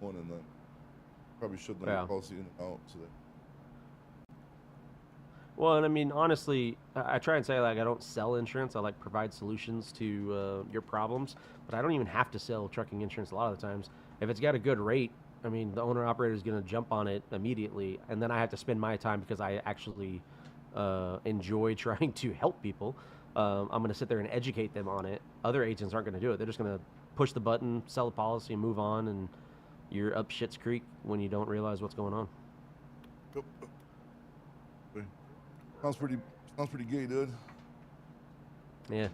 one, and then probably should know your Yeah. policy in and out. So that Well, and I mean, honestly, I try and say like I don't sell insurance. I like provide solutions to your problems, but I don't even have to sell trucking insurance a lot of the times. If it's got a good rate, I mean, the owner operator is going to jump on it immediately, and then I have to spend my time because I actually enjoy trying to help people. I'm going to sit there and educate them on it. Other agents aren't going to do it. They're just going to push the button, sell the policy, and move on, and you're up shit's creek when you don't realize what's going on. Yep. Okay. Sounds pretty gay, dude. Yeah.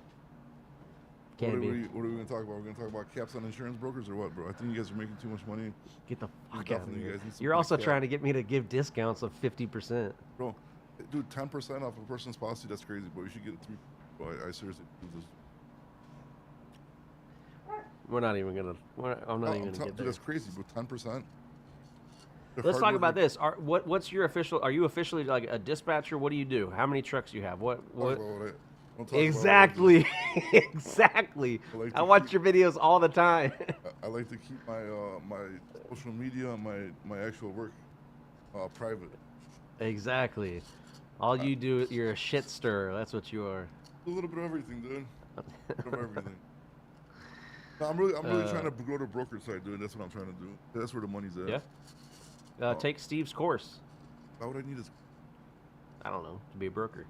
What Can are, be. what are we gonna talk about? We're gonna talk about caps on insurance brokers or what, bro? I think you guys are making too much money. Get the fuck out of Definitely, you here. guys need some You're big also cap. trying to get me to give discounts of 50%. Bro, dude, 10% off a person's policy, that's crazy, bro. You should get it 3. Bro, I seriously do this. We're not even gonna. I'm not even gonna get Dude, there. that's crazy, bro. 10%. Let's talk about this. What's your official? Are you officially like a dispatcher? What do you do? How many trucks do you have? What? Exactly. Exactly. I watch your videos all the time. I like to keep my my social media and my actual work private. Exactly. All you do, you're a shit stirrer. That's what you are. A little bit of everything, dude. A little bit of everything. No, I'm really trying to grow the broker side, dude. That's what I'm trying to do. That's where the money's at. Yeah. Take Steve's course. Why would I need his? I don't know. To be a broker.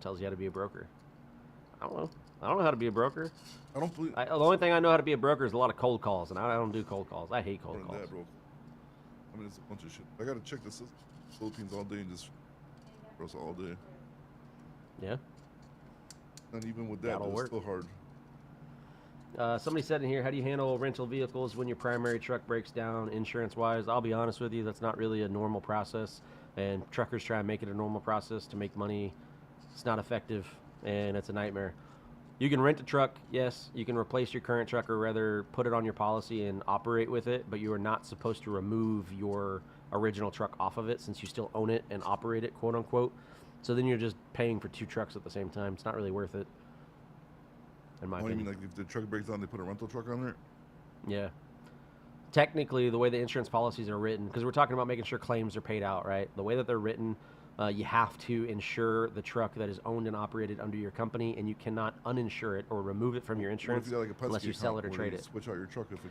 Tells you how to be a broker. I don't know. I don't know how to be a broker. I don't believe. The only thing I know how to be a broker is a lot of cold calls, and I don't do cold calls. I hate cold More than calls. that, bro. I mean, it's a bunch of shit. I gotta check the system. Philippines all day and just gross all day. Yeah. And even with that, That'll it's work. still hard. Somebody said in here, how do you handle rental vehicles when your primary truck breaks down insurance-wise? I'll be honest with you, that's not really a normal process, and truckers try and make it a normal process to make money. It's not effective, and it's a nightmare. You can rent a truck, yes. You can replace your current truck or rather put it on your policy and operate with it, but you are not supposed to remove your original truck off of it since you still own it and operate it, quote unquote. So then you're just paying for 2 trucks at the same time. It's not really worth it, in my What do you opinion. mean, like if the truck breaks down, they put a rental truck on there? Yeah. Technically, the way the insurance policies are written, because we're talking about making sure claims are paid out, right? The way that they're written, you have to insure the truck that is owned and operated under your company, and you cannot uninsure it or remove it from your What if insurance you got like a unless Penske you sell it account or where trade you it. switch out your truck if it.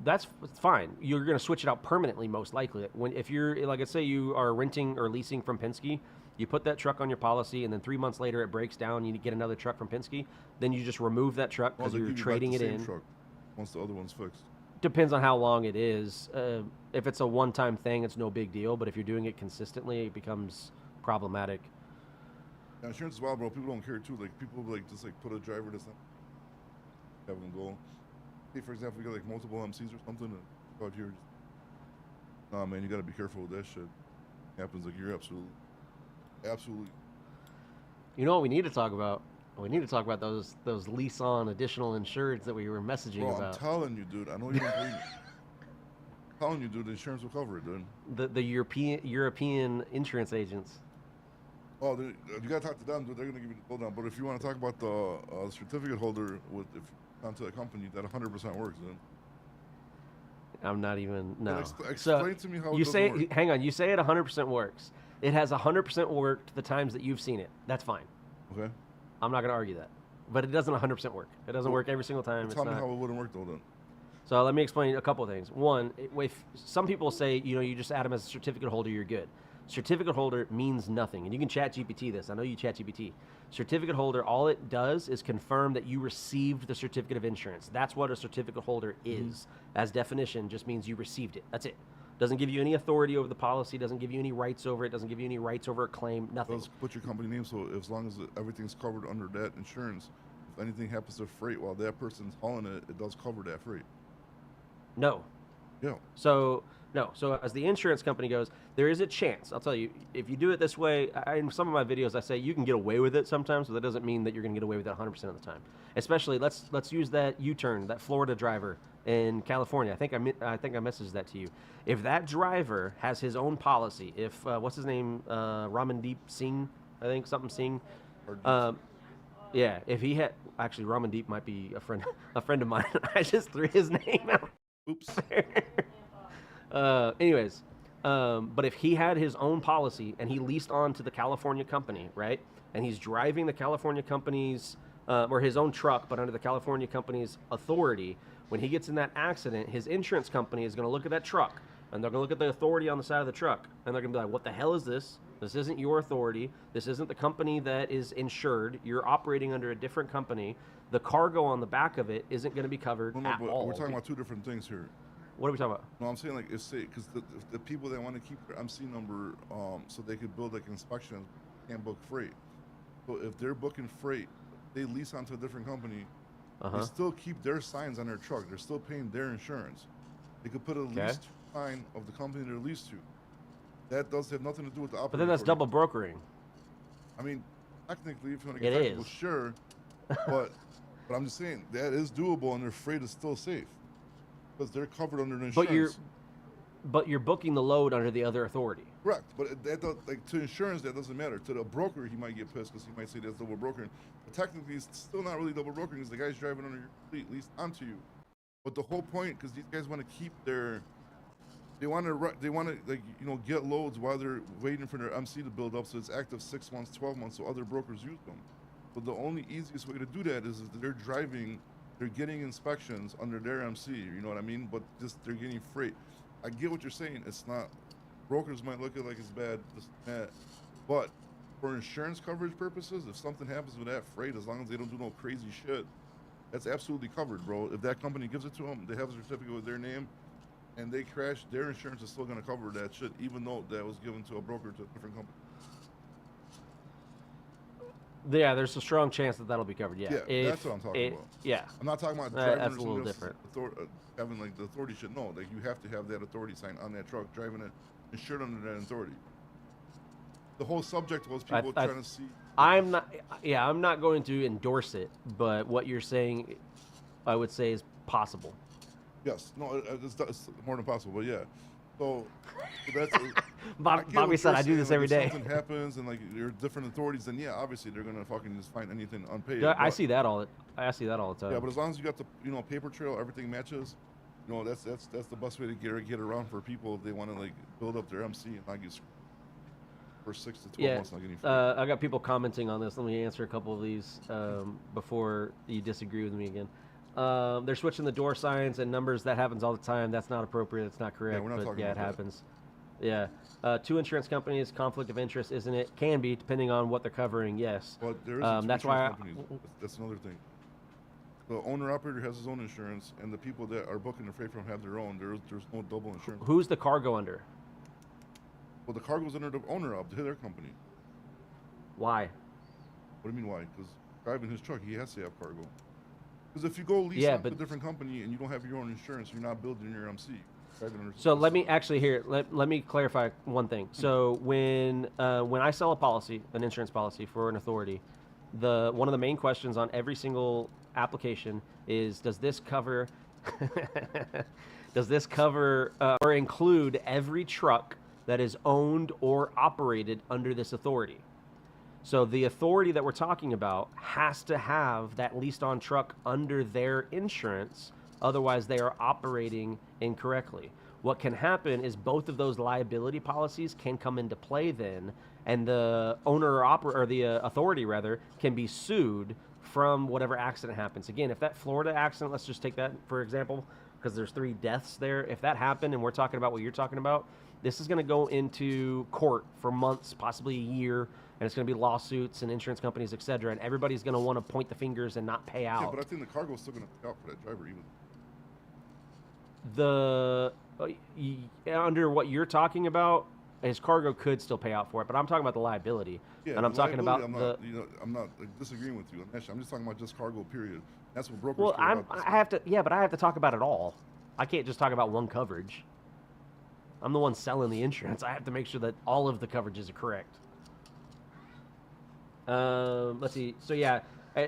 That's fine. You're going to switch it out permanently, most likely. If you're, like, let's say you are renting or leasing from Penske, you put that truck on your policy, and then 3 months later it breaks down, you get another truck from Penske, then you just remove that truck Well, because they you're give you back trading the it same in. truck once the other one's fixed. Depends on how long it is. If it's a one-time thing, it's no big deal. But if you're doing it consistently, it becomes problematic. Yeah, insurance is wild, bro. People don't care too. Like people like just like put a driver that's not have them go. Hey, for example, you got like multiple MCs or something, and out here, nah, man, you got to be careful with that shit. Happens like you're absolutely. You know what we need to talk about? We need to talk about those lease on additional insureds that we were messaging Bro, about. I'm telling you, dude. I know you don't believe me. I'm telling you, dude. The insurance will cover it, dude. The European insurance agents. Oh, you gotta talk to them, dude. They're gonna give you the lowdown. But if you want to talk about the certificate holder with if onto a company, that 100% works, dude. I'm not even no. Explain to me how you it say. doesn't work. Hang on. You say it 100% works. It has 100% worked the times that you've seen it. That's fine. Okay. I'm not gonna argue that. But it doesn't 100% work. It doesn't work every single time. Tell me how it wouldn't work though, then. So let me explain a couple of things. One, if some people say, you just add them as a certificate holder, you're good. Certificate holder means nothing. And you can chat GPT this. I know you chat GPT. Certificate holder, all it does is confirm that you received the certificate of insurance. That's what a certificate holder is. As definition, just means you received it. That's it. Doesn't give you any authority over the policy, doesn't give you any rights over it, doesn't give you any rights over a claim, nothing. Does put your company name, so as long as everything's covered under that insurance, if anything happens to freight while that person's hauling it, it does cover that freight. No. Yeah. So, no. So as the insurance company goes, there is a chance. I'll tell you, if you do it this way, in some of my videos, I say you can get away with it sometimes, but that doesn't mean that you're going to get away with it 100% of the time. Especially, let's use that U-turn, that Florida driver in California. I think I messaged that to you. If that driver has his own policy, if what's his name, Ramandeep Singh, I think something Singh. Yeah, if he had actually Ramandeep might be a friend of mine. I just threw his name out. Oops. Anyways, but if he had his own policy and he leased on to the California company, right, and he's driving the California company's or his own truck, but under the California company's authority, when he gets in that accident, his insurance company is going to look at that truck and they're going to look at the authority on the side of the truck and they're going to be like, "What the hell is this? This isn't your authority. This isn't the company that is insured. You're operating under a different company. The cargo on the back of it isn't going to be covered Well, no, at but all." we're talking about two different things here. What are we talking about? No, I'm saying like if say because the people that want to keep their MC number so they could build like inspections can't book freight. So if they're booking freight, they lease onto a different company. They still keep their signs on their truck. They're still paying their insurance. They could put a leased sign of the company they're leased to. That does have nothing to do with the operator. But then that's double brokering. I mean, technically, if you want to get It technical, is. sure. But I'm just saying that is doable, and their freight is still safe because they're covered under the insurance. But you're booking the load under the other authority. Correct, but that does, like to insurance that doesn't matter. To the broker, he might get pissed because he might say that's double brokering. But technically, it's still not really double brokering because the guy's driving under your fleet, least onto you. But the whole point, because these guys want to keep their, they want to like get loads while they're waiting for their MC to build up, so it's active 6 months, 12 months, so other brokers use them. But the only easiest way to do that is that they're driving, they're getting inspections under their MC. You know what I mean? But just they're getting freight. I get what you're saying. It's not. Brokers might look at it like it's bad, this, that, but for insurance coverage purposes, if something happens with that freight, as long as they don't do no crazy shit, that's absolutely covered, bro. If that company gives it to them, they have a certificate with their name, and they crash, their insurance is still going to cover that shit, even though that was given to a broker to a different company. Yeah, there's a strong chance that that'll be covered. Yeah, That's what I'm talking about. Yeah, I'm not talking about driving that's under a little somebody else's having like the authority shit. No, like you have to have that authority sign on that truck, driving it, insured under that authority. The whole subject was people trying to see. I'm not going to endorse it, but what you're saying, I would say, is possible. Yes, no, it's more than possible, but yeah. So that's. Bobby said, "I do this every day." If something happens and like there are different authorities, then yeah, obviously they're gonna fucking just find anything unpaid. Yeah, I see that all the time. Yeah, but as long as you got the paper trail, everything matches. That's the best way to get around for people if they want to like build up their MC and not get screwed for 6 to 12 months not getting free. I got people commenting on this. Let me answer a couple of these before you disagree with me again. They're switching the door signs and numbers. That happens all the time. That's not appropriate. It's not correct. Yeah, we're not talking about it happens. Yeah. Two insurance companies, conflict of interest, isn't it? Can be, depending on what they're covering, yes. But there is that's why that's another thing. The owner-operator has his own insurance, and the people that are booking the freight from have their own. There's no double insurance. Who's the cargo under? Well, the cargo's under the owner of their company. Why? What do you mean why? Because driving his truck, he has to have cargo. Because if you go lease to a different company and you don't have your own insurance, you're not building your MC. So let me actually let me clarify one thing. So when I sell a policy, an insurance policy for an authority, one of the main questions on every single application is, does this cover or include every truck that is owned or operated under this authority? So the authority that we're talking about has to have that leased on truck under their insurance. Otherwise, they are operating incorrectly. What can happen is both of those liability policies can come into play then, and the owner or the authority rather can be sued from whatever accident happens. Again, if that Florida accident, let's just take that for example, because there's 3 deaths there. If that happened and we're talking about what you're talking about, this is going to go into court for months, possibly a year, and it's going to be lawsuits and insurance companies, etc. And everybody's going to want to point the fingers and not pay out. Yeah, but I think the cargo is still going to pay out for that driver even. Under what you're talking about, his cargo could still pay out for it, but I'm talking about the liability. Yeah, and I'm talking about I'm not like, disagreeing with you. I'm just talking about just cargo. Period. That's what brokers. Well, I have to talk about it all. I can't just talk about one coverage. I'm the one selling the insurance. I have to make sure that all of the coverages are correct. Let's see. So yeah,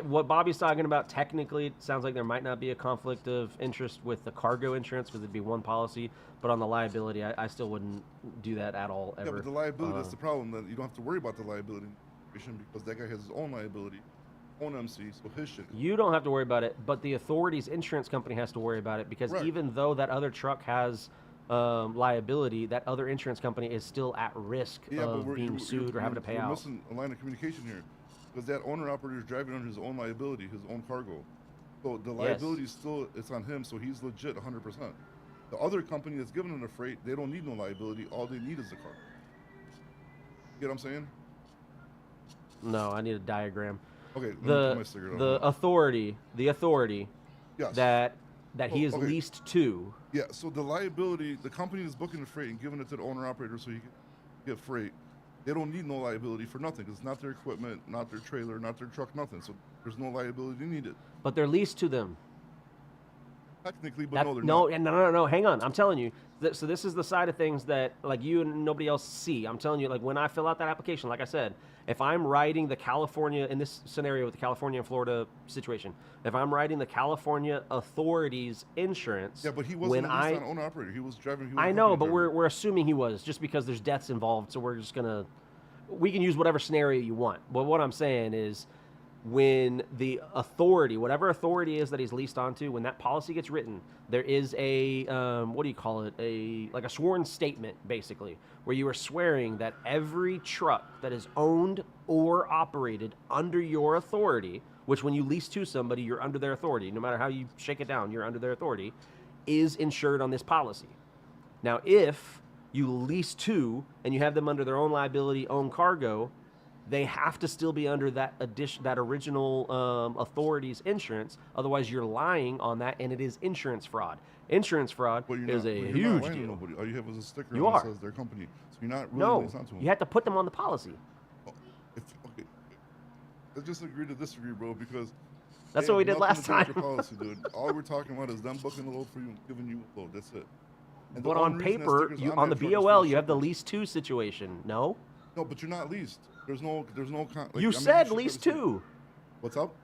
what Bobby's talking about, technically, it sounds like there might not be a conflict of interest with the cargo insurance because it'd be one policy, but on the liability, I still wouldn't do that at all, ever. Yeah, but the liability, that's the problem. That you don't have to worry about the liability because that guy has his own liability. own MC, so his shit. You don't have to worry about it, but the authority's insurance company has to worry about it because Right. even though that other truck has liability, that other insurance company is still at risk of being sued or having to pay we're out. missing a line of communication here, because that owner operator is driving on his own liability, his own cargo. So the liability is still, it's on him, so he's legit 100%. The other company that's giving him the freight, they don't need no liability. All they need is the cargo. You get what I'm saying? No, I need a diagram. Okay, let me put my sticker on. The authority Yes. that he is okay. leased to. Yeah, so the liability, the company is booking the freight and giving it to the owner operator so he can get freight. They don't need no liability for nothing because it's not their equipment, not their trailer, not their truck, nothing. So there's no liability needed. But they're leased to them. Technically, but That, no, they're no, not. and no, hang on. I'm telling you. So this is the side of things that like you and nobody else see. I'm telling you, like when I fill out that application, like I said, if I'm writing the California in this scenario with the California and Florida situation, if I'm writing the California authorities insurance, Yeah, but he wasn't when a I leased on owner operator. He was driving. He was I a know, company but driver. we're assuming he was just because there's deaths involved, so we're just gonna we can use whatever scenario you want. But what I'm saying is when the authority, whatever authority is that he's leased onto, when that policy gets written, there is a what do you call it? A like a sworn statement, basically, where you are swearing that every truck that is owned or operated under your authority, which when you lease to somebody, you're under their authority. No matter how you shake it down, you're under their authority, is insured on this policy. Now, if you lease to and you have them under their own liability, own cargo, they have to still be under that original authority's insurance. Otherwise, you're lying on that, and it is insurance fraud. Insurance fraud But you're is not, a but you're not huge lying to deal. nobody. All you have is a sticker You on that are. says their company. So you're not really No, leased onto them. you have to put them on the policy. Okay. Let's just agree to disagree, bro, because That's they what we have did nothing last to do with time. your policy, dude. All we're talking about is them booking the load for you and giving you a load. That's it. And the But on only reason that paper, sticker's you, on on the that truck is for BOL, you have the shippers. lease to situation. No, No, but you're not leased. There's no. Like, you I mean, said should lease never say- to. What's up?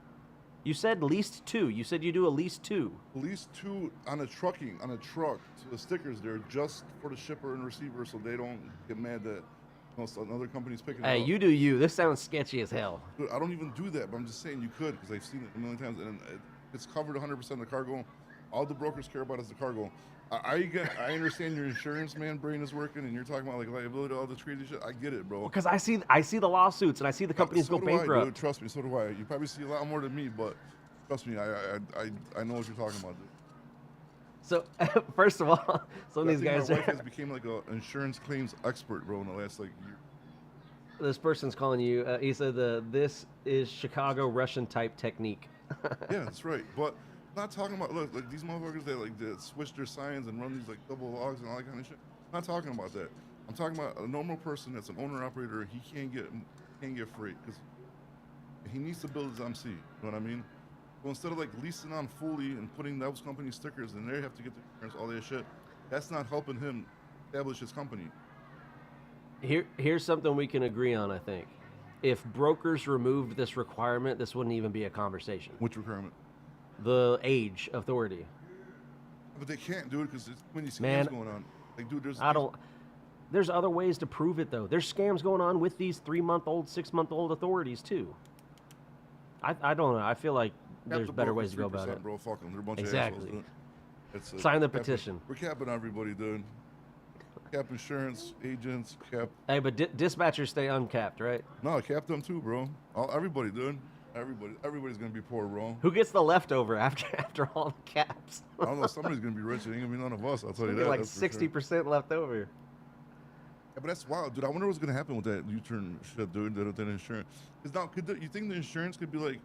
You said leased to. You said you do a lease to. Lease two on a truck. So the stickers there just for the shipper and receiver, so they don't get mad that so another company's picking Hey, it up. you do you. This sounds sketchy as hell. Dude, I don't even do that, but I'm just saying you could because I've seen it a million times, and it's covered 100% of the cargo. All the brokers care about is the cargo. I understand your insurance man brain is working, and you're talking about like liability, all this crazy shit. I get it, bro. Because I see the lawsuits and I see the companies So go do I, bankrupt. dude. Trust me, so do I. You probably see a lot more than me, but trust me, I know what you're talking about, dude. So first of all, some of I these think guys. my wife has became like an insurance claims expert, bro, in the last like year. This person's calling you. He said this is Chicago Russian type technique. Yeah, that's right. But I'm not talking about like these motherfuckers that switch their signs and run these like double logs and all that kind of shit. I'm not talking about that. I'm talking about a normal person that's an owner operator. He can't get freight because he needs to build his MC. You know what I mean? So instead of like leasing on fully and putting those company stickers and they have to get the insurance, all that shit, that's not helping him establish his company. Here's something we can agree on. I think if brokers removed this requirement, this wouldn't even be a conversation. Which requirement? The age authority. But they can't do it because there's too many scams Man, going on. Like, dude, There's other ways to prove it though. There's scams going on with these 3-month-old, 6-month-old authorities too. I don't know. I feel like there's better ways to go about it. Bro, fuck them. They're a bunch Exactly. of assholes. Dude. Sign the petition. We're capping everybody, dude. Cap insurance agents, cap. Hey, but dispatchers stay uncapped, right? No, cap them too, bro. Everybody, dude. Everybody's gonna be poor, bro. Who gets the leftover after all the caps? I don't know. Somebody's gonna be rich. It ain't gonna be none of us. I'll tell you that. Like that's for sure. 60% left over. Yeah, but that's wild, dude. I wonder what's gonna happen with that U-turn shit, dude. That insurance. Is now, you think the insurance could be like,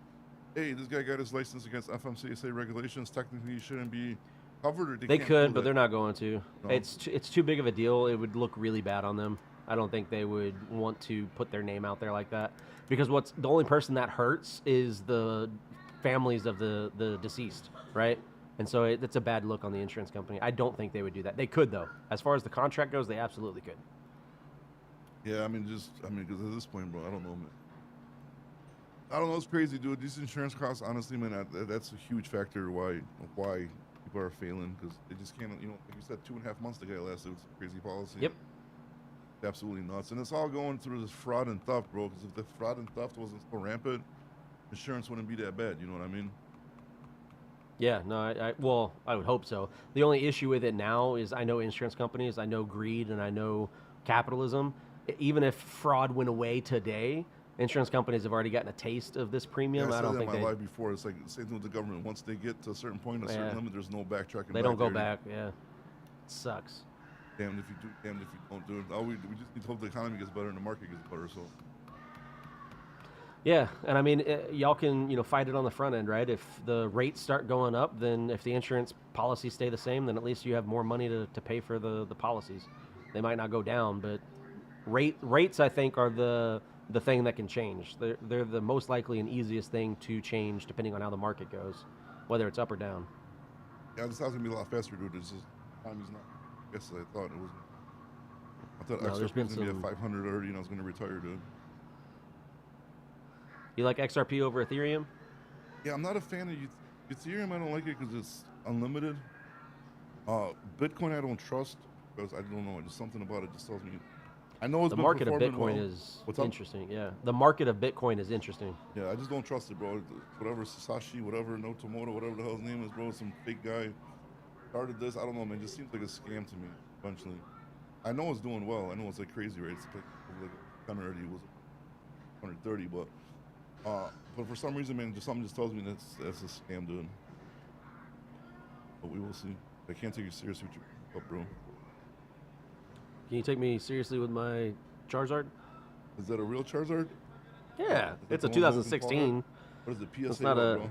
hey, this guy got his license against FMCSA regulations. Technically, he shouldn't be covered, or They can't could, do but that? they're not going to. No. It's too big of a deal. It would look really bad on them. I don't think they would want to put their name out there like that because the only person that hurts is the families of the deceased, right? And so it's a bad look on the insurance company. I don't think they would do that. They could though. As far as the contract goes, they absolutely could. Yeah, because at this point, bro, I don't know, man. I don't know. It's crazy, dude. These insurance costs, honestly, man, that's a huge factor why people are failing because they just can't. You know, like you said, 2.5 months the guy lasted with some crazy policy. Yep. Absolutely nuts, and it's all going through this fraud and theft, bro. Because if the fraud and theft wasn't so rampant, insurance wouldn't be that bad. You know what I mean? Yeah, no, well, I would hope so. The only issue with it now is I know insurance companies, I know greed, and I know capitalism. Even if fraud went away today, insurance companies have already gotten a taste of this Yeah, premium. I I said don't that in think my they, life before. It's like the same thing with the government. Once they get to a certain point, a certain yeah, limit, there's no backtracking they back don't go there. back. Yeah, it sucks. Damned if you do, damned if you don't do it. All we just need to hope the economy gets better and the market gets better. So Yeah, and I mean, y'all can fight it on the front end, right? If the rates start going up, then if the insurance policies stay the same, then at least you have more money to pay for the policies. They might not go down, but rates I think are the thing that can change. They're the most likely and easiest thing to change depending on how the market goes, whether it's up or down. yeah, this house gonna be a lot faster, dude. It's just economy's not. I guess I thought it was. I thought No, there's XRP been was gonna be some. at 500 already, and I was gonna retire, dude. You like XRP over Ethereum? Yeah, I'm not a fan of Ethereum. I don't like it because it's unlimited. Bitcoin I don't trust because I don't know. Just something about it just tells me. I know it's The been market of performing Bitcoin well. is What's up? interesting. Yeah, the market of Bitcoin is interesting. Yeah, I just don't trust it, bro. Whatever Sasashi, whatever Notomoto, whatever the hell his name is, bro, some fake guy started this. I don't know, man. It just seems like a scam to me. Eventually, I know it's doing well. I know it's like crazy, right? It's like 130 was 130, but for some reason, man, something just tells me that's a scam, dude. But we will see. I can't take you seriously with your up, bro. Can you take me seriously with my Charizard? Is that a real Charizard? Yeah, Is that it's a the one Logan Paul had? 2016. What is the It's PSA not low, a. bro?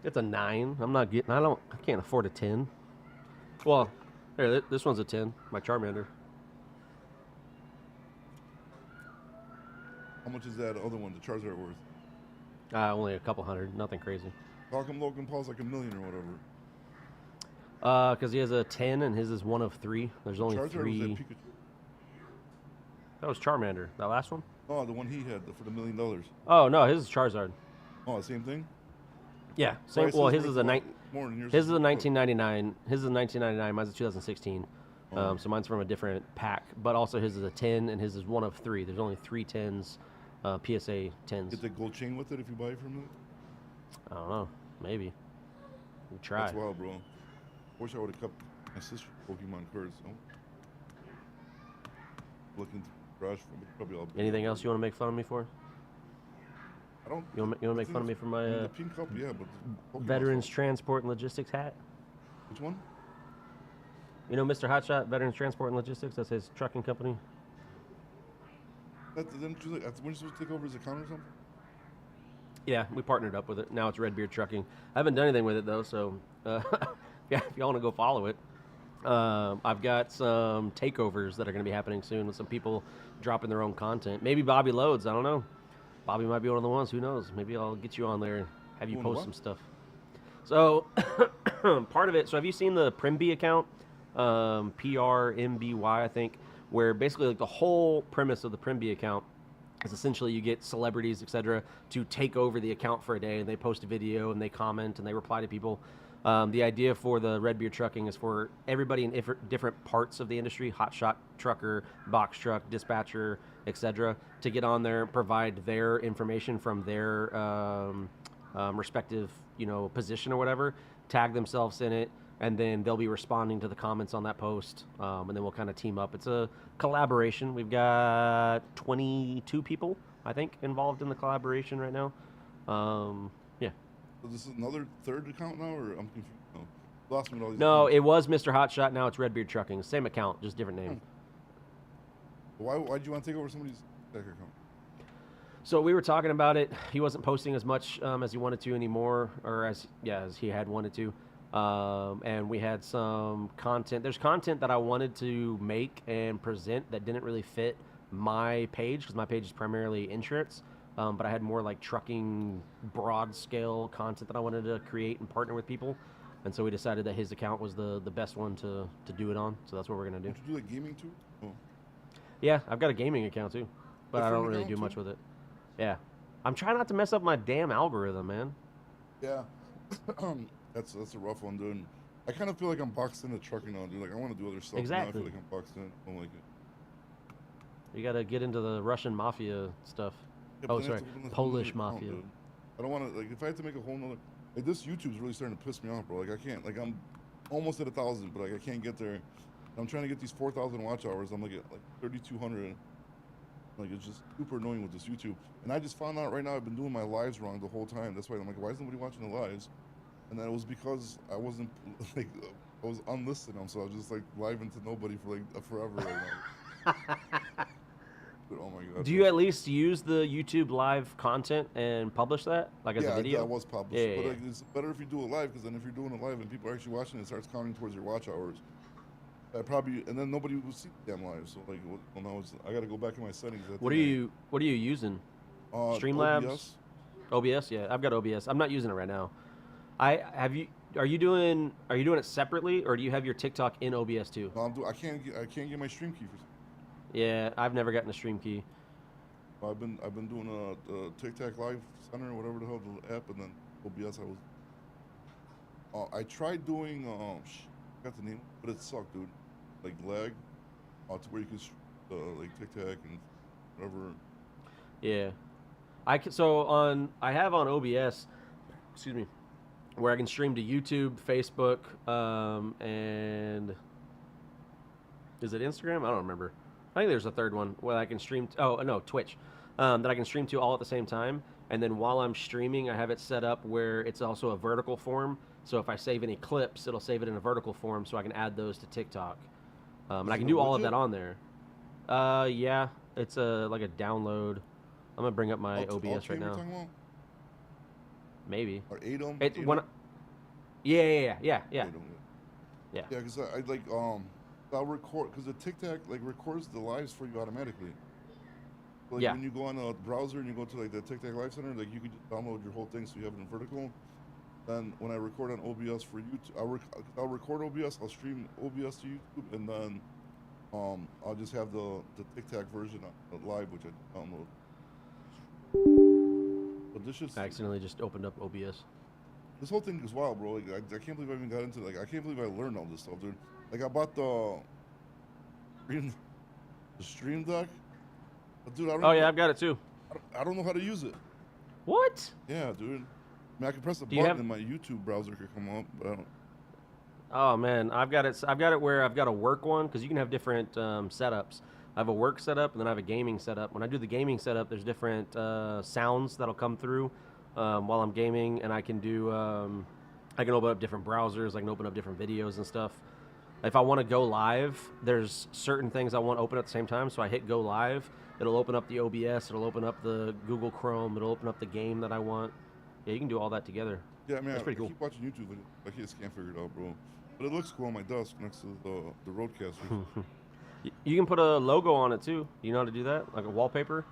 It's a 9. I'm not getting. I can't afford a 10. Well, here, this one's a 10. My Charmander. How much is that other one, the Charizard, worth? Only a couple hundred. Nothing crazy. How come Logan Paul's like $1 million or whatever? Because he has a 10 and his is one of 3. There's only Charizard 3. was that Pikachu? That was Charmander. That last one? Oh, the one he had for the $1 million. Oh no, his is Charizard. Oh, same thing. Yeah, same. Price Well, is his worth is a a lot more than yours. his is a 1999. His is a 1999. Mine's a 2016. Oh. So mine's from a different pack, but also his is a 10 and his is one of 3. There's only 3 10s, PSA 10s. Get the gold chain with it if you buy it from it. I don't know. Maybe. We try. That's wild, bro. Wish I would have kept my sister's Pokemon cards. So. Looking through the garage for probably all. Anything else you want to make fun of me for? I don't. You want to make fun of me for my the pink cup, yeah, but the Pokemon Veterans stuff. Transport and Logistics hat? Which one? You know Mr. Hotshot, Veterans Transport and Logistics? That's his trucking company. Didn't you like? When you supposed to take over his account or something? Yeah, we partnered up with it. Now it's Redbeard Trucking. I haven't done anything with it though, so yeah, if y'all want to go follow it. I've got some takeovers that are going to be happening soon with some people dropping their own content. Maybe Bobby Loads. I don't know. Bobby might be one of the ones. Who knows? Maybe I'll get you on there and have you Doing post what? some stuff. So part of it. So have you seen the Primby account? PRMBY, I think, where basically like the whole premise of the Primby account is essentially you get celebrities, etc., to take over the account for a day, and they post a video and they comment and they reply to people. The idea for the Redbeard Trucking is for everybody in different parts of the industry, hotshot trucker, box truck, dispatcher, etc., to get on there and provide their information from their respective, position or whatever, tag themselves in it, and then they'll be responding to the comments on that post, and then we'll kind of team up. It's a collaboration. We've got 22 people, I think, involved in the collaboration right now. Yeah. So this is another third account now, or I'm confused. No, lost me with all these. No, accounts. it was Mr. Hotshot. Now it's Redbeard Trucking. Same account, just different name. Why'd you want to take over somebody's tech account? So we were talking about it. He wasn't posting as much as he wanted to anymore, or as he had wanted to. And we had some content. There's content that I wanted to make and present that didn't really fit my page because my page is primarily insurance. But I had more like trucking, broad scale content that I wanted to create and partner with people. And so we decided that his account was the best one to do it on. So that's what we're going to do. Don't you do like gaming too? Oh. Yeah, I've got a gaming account too, but I Different don't really account do too? much with it. Yeah. I'm trying not to mess up my damn algorithm, man. Yeah. That's a rough one, dude. I kind of feel like I'm boxed into trucking now, dude. Like I want to do other stuff. Now I Exactly. feel like I'm boxed in. I don't like it. You got to get into the Russian mafia stuff. Yeah, but Oh, then I have sorry, to open another Polish account, mafia. dude. I don't want to like if I had to make a whole nother like this YouTube's really starting to piss me off, bro. Like I can't like I'm almost at 1,000, but like I can't get there. I'm trying to get these 4,000 watch hours. I'm like at like 3,200. Like it's just super annoying with this YouTube. And I just found out right now I've been doing my lives wrong the whole time. That's why I'm like, why is nobody watching the lives? And then it was because I wasn't like I was unlisted them, so I was just like live into nobody for like forever right now. But, oh my god. Do you at least use the YouTube live content and publish that, like as a Yeah, video? I was published. Yeah, But yeah, like, it's better if you do it live, because then if you're doing it live and people are actually watching it, it starts counting towards your watch hours. I probably and then nobody will see the damn live. So like, well, now I got to go back in my settings. What are you using? Streamlabs? OBS? Yeah, I've got OBS. I'm not using it right now. Are you doing it separately, or do you have your TikTok in OBS too? No, I can't get my stream key for. Yeah, I've never gotten a stream key. I've been doing a TikTok Live Center or whatever the hell the app, and then OBS. I tried doing I got the name, but it sucked, dude. Like lag, to where you can like TikTok and whatever. Yeah, I have on OBS, excuse me, where I can stream to YouTube, Facebook, and is it Instagram? I don't remember. I think there's a third one where I can stream. Oh no, Twitch, that I can stream to all at the same time. And then while I'm streaming, I have it set up where it's also a vertical form. So if I save any clips, it'll save it in a vertical form, so I can add those to TikTok. And I can do all of that on there. Yeah, it's like a download. I'm gonna bring up my OBS right now. Maybe. Or Atom. It's one. Yeah. Yeah, because I like I'll record because the TikTok like records the lives for you automatically. Like when you go on a browser and you go to like the TikTok Live Center, like you can just download your whole thing so you have it in vertical. Then when I record on OBS for YouTube, I'll record OBS, I'll stream OBS to YouTube, and then I'll just have the TikTok version live, which I download. But this just I accidentally just opened up OBS. This whole thing is wild, bro. Like I can't believe I even got into like I can't believe I learned all this stuff, dude. Like I bought the Stream Deck. But dude, I've got it too. I don't know how to use it. What? Yeah, dude. I mean, I can press a button and my YouTube browser could come up, but I don't. Oh man, I've got it where I've got a work one, because you can have different setups. I have a work setup and then I have a gaming setup. When I do the gaming setup, there's different sounds that'll come through while I'm gaming, and I can do I can open up different browsers. I can open up different videos and stuff. If I want to go live, there's certain things I want to open at the same time, so I hit go live. It'll open up the OBS. It'll open up the Google Chrome. It'll open up the game that I want. Yeah, you can do all that together. Yeah, I mean, that's pretty cool. I keep watching YouTube, but I just can't figure it out, bro. But it looks cool on my desk next to the Rodecaster. You can put a logo on it too. You know how to do that, like a wallpaper.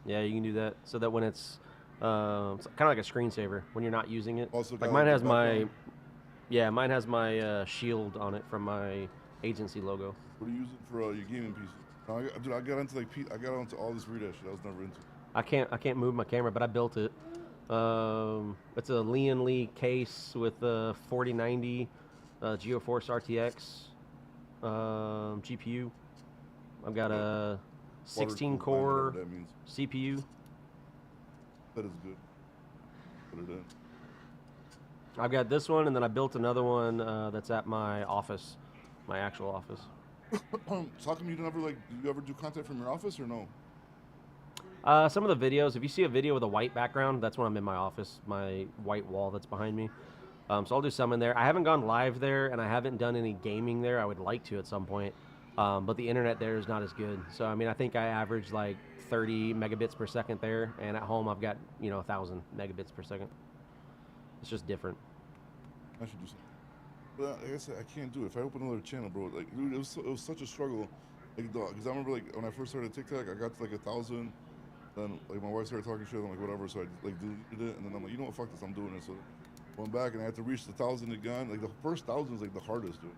Yeah, you can do that, so that when it's kind of like a screensaver when you're not using it. Also, like mine has my, mine has my shield on it from my agency logo. What are you using for your gaming PC? Dude, I got into all this weird ass shit I was never into. I can't move my camera, but I built it. It's a Lian Li case with a 4090 GeoForce RTX GPU. I've got a 16 core CPU. That is good. Put it in. I've got this one, and then I built another one that's at my office, my actual office. So how come you do you ever do content from your office or no? Some of the videos, if you see a video with a white background, that's when I'm in my office, my white wall that's behind me. So I'll do some in there. I haven't gone live there, and I haven't done any gaming there. I would like to at some point, but the internet there is not as good. So, I mean, I think I average like 30 megabits per second there, and at home I've got, 1,000 megabits per second. It's just different. I should do something. But like I said, I can't do it. If I open another channel, bro, like, dude, it was such a struggle. Like, because I remember, like, when I first started TikTok, I got to, like, 1,000. Then, like, my wife started talking shit. I'm like, whatever. So I, like, deleted it. And then I'm like, you know what? Fuck this. I'm doing it. So I went back, and I had to reach the 1,000 again. Like, the first 1,000 is, like, the hardest, dude.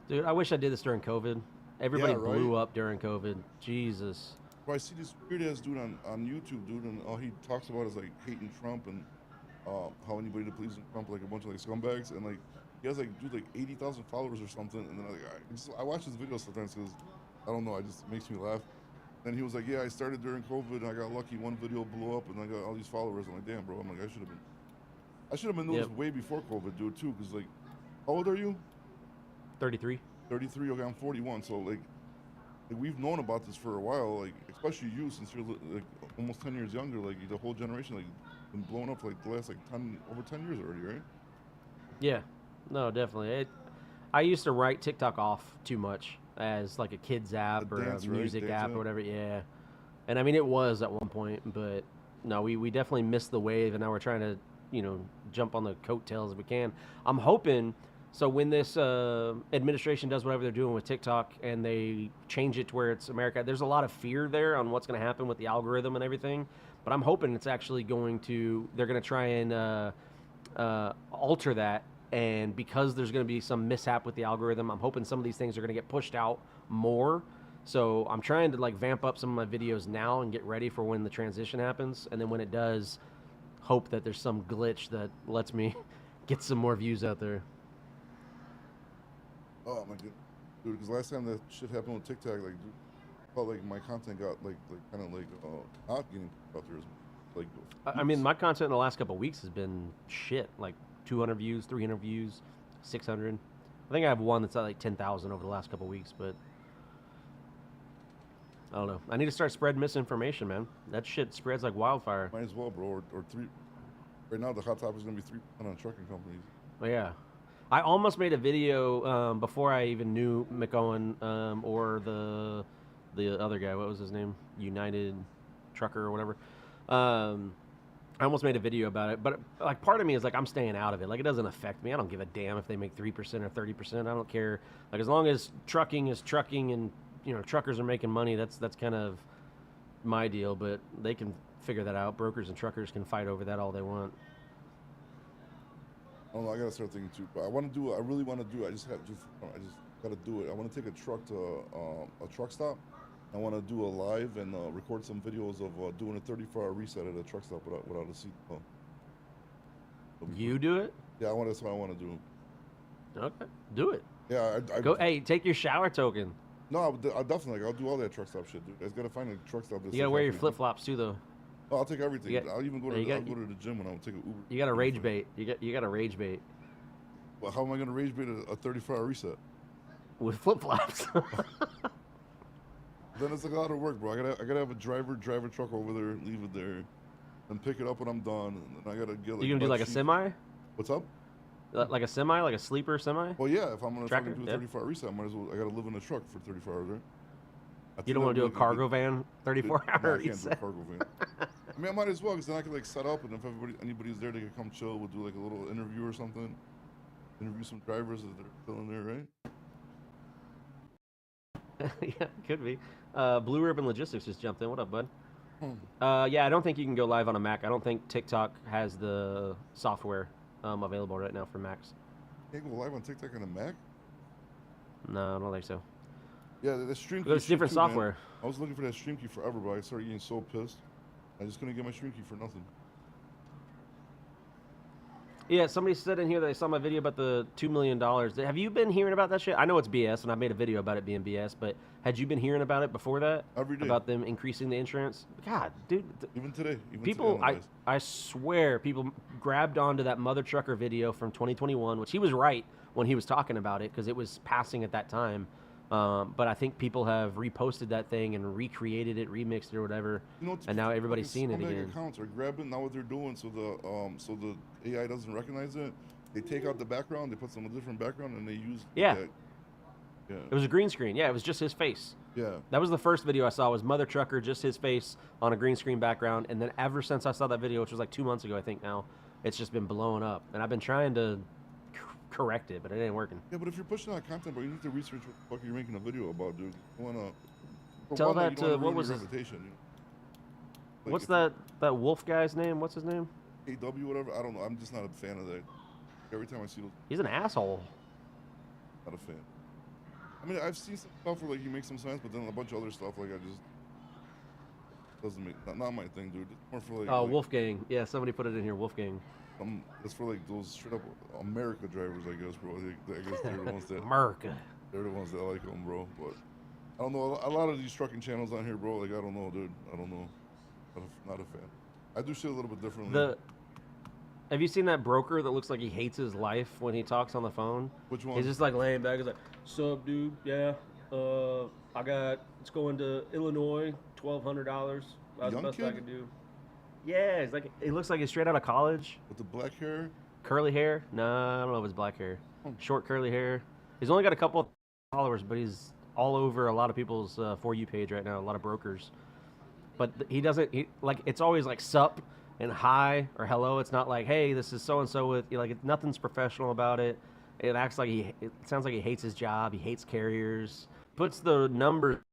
Dude, I wish I did this during COVID. Everybody blew up during COVID. Jesus. Bro, I see this weird-ass dude on YouTube, dude, and all he talks about is, like, hating Trump and how anybody that believes in Trump, like, a bunch of, like, scumbags. And, like, he has, like, dude, like, 80,000 followers or something. And then, like, I watch his videos sometimes because, I don't know, it just makes me laugh. And he was like, yeah, I started during COVID, and I got lucky. One video blew up, and I got all these followers. I'm like, damn, bro. I'm like, I should have been doing Yep. this way before COVID, dude, too. Cause like, how old are you? 33. 33. Okay, I'm 41. So like we've known about this for a while. Like, especially you, since you're like almost 10 years younger. Like the whole generation, like, been blown up for like the last like 10 over 10 years already, right? Yeah. No, definitely. I used to write TikTok off too much as like a kids app or dance, a right? music Dance app app. or whatever. Yeah. And I mean, it was at one point, but no, we definitely missed the wave, and now we're trying to, jump on the coattails if we can. I'm hoping. So when this administration does whatever they're doing with TikTok and they change it to where it's America, there's a lot of fear there on what's going to happen with the algorithm and everything. But I'm hoping it's actually they're going to try and alter that. And because there's going to be some mishap with the algorithm, I'm hoping some of these things are going to get pushed out more. So I'm trying to like vamp up some of my videos now and get ready for when the transition happens. And then when it does, hope that there's some glitch that lets me get some more views out there. Oh my god, dude! Because last time that shit happened with TikTok, like, dude, I felt like my content got like kind of like not getting out there as much. Like, I mean, my content in the last couple of weeks has been shit. Like 200 views, 300 views, 600. I think I have one that's at like 10,000 over the last couple of weeks, but I don't know. I need to start spreading misinformation, man. That shit spreads like wildfire. might as well, bro. Or three. Right now, the hot topic is gonna be 3% on trucking companies. Oh, yeah. I almost made a video before I even knew McOwen or the other guy. What was his name? United Trucker or whatever. I almost made a video about it, but like part of me is like I'm staying out of it. Like it doesn't affect me. I don't give a damn if they make 3% or 30%. I don't care. Like as long as trucking is trucking and truckers are making money, that's kind of my deal. But they can figure that out. Brokers and truckers can fight over that all they want. I don't know. I gotta start thinking too. But I want to do it. I really want to do it. I just gotta do it. I want to take a truck to a truck stop. I want to do a live and record some videos of doing a 34-hour reset at a truck stop without a seat. You do it? Yeah, that's what I want to do. Okay, do it. Yeah, Go. Hey, take your shower token. No, I definitely. I'll do all that truck stop shit, dude. I just gotta find a truck stop. You gotta wear your flip flops too, though. Oh, I'll take everything. I'll even go to I'll go to the gym when I'm taking Uber. You got to rage bait. You got to rage bait. Well, how am I gonna rage bait a 34-hour reset? With flip flops. Then it's like a lot of work, bro. I gotta have a drive a truck over there, leave it there, and pick it up when I'm done. And then I gotta get like. You gonna do like a semi? What's up? Like a semi, like a sleeper semi? Well, yeah. If I'm gonna Tractor, do a 34-hour reset, I might as well. I gotta live in a truck for 34 hours, right? You don't want to do a cargo van 34-hour no, I can't do a reset? cargo van. I mean, I might as well, because then I could like set up, and if anybody's there, they could come chill. We'll do like a little interview or something. Interview some drivers that are still in there, right? Yeah, could be. Blue Ribbon Logistics just jumped in. What up, bud? Yeah, I don't think you can go live on a Mac. I don't think TikTok has the software available right now for Macs. Can't go live on TikTok on a Mac? No, I don't think so. Yeah, that stream key. There's different software. Man. I was looking for that stream key forever, but I started getting so pissed. I just couldn't get my stream key for nothing. Yeah, somebody said in here that they saw my video about the $2 million. Have you been hearing about that shit? I know it's BS, and I made a video about it being BS, but had you been hearing about it before that? Every day. About them increasing the insurance? God, dude. Even today. People, I swear, people grabbed onto that mother trucker video from 2021, which he was right when he was talking about it, because it was passing at that time. But I think people have reposted that thing and recreated it, remixed it or whatever, and now everybody's seen it again. Accounts are grabbing now what they're doing, so the AI doesn't recognize it. They take out the background, they put some different background, and they use yeah. That. Yeah. It was a green screen. Yeah, it was just his face. Yeah. That was the first video I saw, was mother trucker, just his face on a green screen background, and then ever since I saw that video, which was like 2 months ago, I think now, it's just been blowing up, and I've been trying to correct it, but it ain't working. Yeah, but if you're pushing out content, bro, you need to research what the fuck you're making a video about, dude. You wanna tell that to what was his reputation, you know? Like what's that wolf guy's name? What's his name? AW, whatever. I don't know. I'm just not a fan of that. Every time I see those, He's an asshole. not a fan. I mean, I've seen some stuff where like he makes some sense, but then a bunch of other stuff like I just doesn't make not my thing, dude. It's more for like Wolfgang. Yeah, somebody put it in here, Wolfgang. It's for like those straight up America drivers, I guess, bro. I guess they're the ones that America. They're the ones that like them, bro. But I don't know. A lot of these trucking channels on here, bro. Like, I don't know, dude. I don't know. Not a fan. I do shit a little bit differently. Have you seen that broker that looks like he hates his life when he talks on the phone? Which one? He's just like laying back. He's like, "Sup, dude? Yeah, it's going to Illinois, $1,200. That's the Young best I kid? can do." Yeah, he's like, he looks like he's straight out of college. With the black hair? Curly hair? Nah, I don't know if it's black hair. Hmm. Short curly hair. He's only got a couple of followers, but he's all over a lot of people's For You page right now, a lot of brokers. But he doesn't, it's always like sup and hi or hello. It's not like, hey, this is so and so with, nothing's professional about it. It acts like it sounds like he hates his job. He hates carriers. Puts the number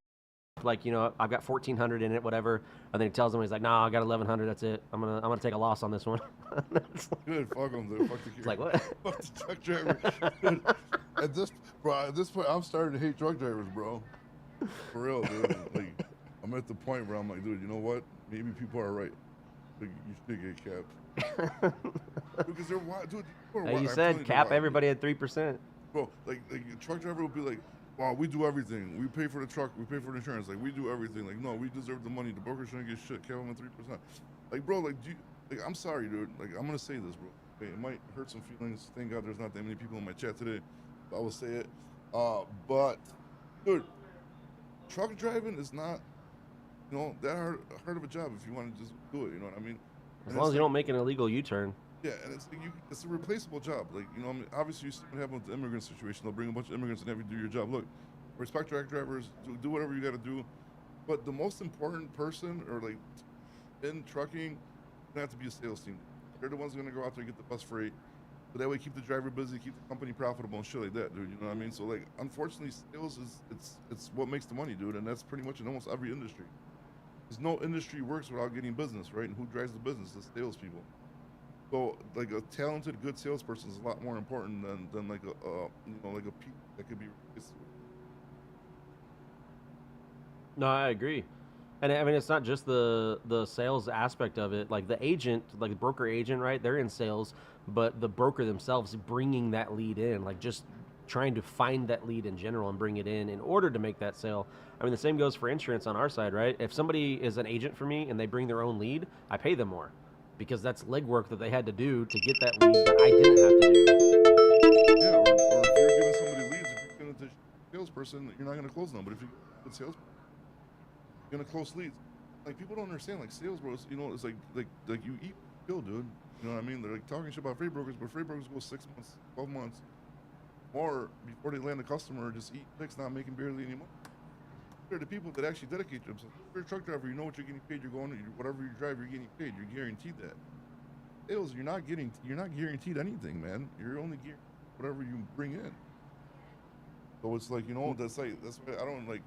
like, I've got 1,400 in it, whatever, and then he tells them, he's like, nah, I got 1,100. That's it. I'm gonna take a loss on this one. Good, fuck him, dude. Fuck the It's like, what? Fuck the truck driver. Dude, at this point, I'm starting to hate truck drivers, bro. For real, dude. Like, I'm at the point where I'm like, dude, you know what? Maybe people are right. Like, you should get capped. Because they're wild, dude. People are Hey, wild. you I'm said telling cap wild. everybody at 3%. Bro, like a truck driver will be like, wow, we do everything. We pay for the truck. We pay for the insurance. Like, we do everything. Like, no, we deserve the money. The broker shouldn't get shit. Cap them at 3%. Like, bro, I'm sorry, dude. Like, I'm gonna say this, bro. Okay, it might hurt some feelings. Thank God there's not that many people in my chat today. But I will say it. But, dude, truck driving is not, that hard of a job if you want to just do it. You know what I mean? As long as you don't make an illegal U-turn. Yeah, and it's a replaceable job. Like, I mean, obviously you see what happened with the immigrant situation. They'll bring a bunch of immigrants and have you do your job. Look, respect truck drivers, do whatever you got to do. But the most important person, or like in trucking, you have to be a sales team. They're the ones going to go out there and get the best freight. So that way, keep the driver busy, keep the company profitable, and shit like that, dude. You know what I mean? So, like, unfortunately, sales it's what makes the money, dude, and that's pretty much in almost every industry. Because no industry works without getting business, right? And who drives the business? The salespeople. So, like, a talented, good salesperson is a lot more important than like a peak that could be replaced. No, I agree. And I mean, it's not just the sales aspect of it. Like the agent, like the broker agent, right? They're in sales, but the broker themselves bringing that lead in, like just trying to find that lead in general and bring it in order to make that sale. I mean, the same goes for insurance on our side, right? If somebody is an agent for me and they bring their own lead, I pay them more because that's legwork that they had to do to get that lead that I didn't have to do. Yeah, or if you're giving somebody leads, if you're giving it to a salesperson, you're not going to close them. But if you're a good salesperson, you're going to close leads. Like, people don't understand, like, sales bros, it's like you eat kill, dude. You know what I mean? They're like talking shit about freight brokers, but freight brokers go 6 months, 12 months more before they land a customer, just eat clicks, not making barely any money. They're the people that actually dedicate themselves. If you're a truck driver, you know what you're getting paid. You're going to whatever you drive, you're getting paid. You're guaranteed that. Sales, you're not guaranteed anything, man. You're only guaranteed whatever you bring in. So it's like, that's why I don't like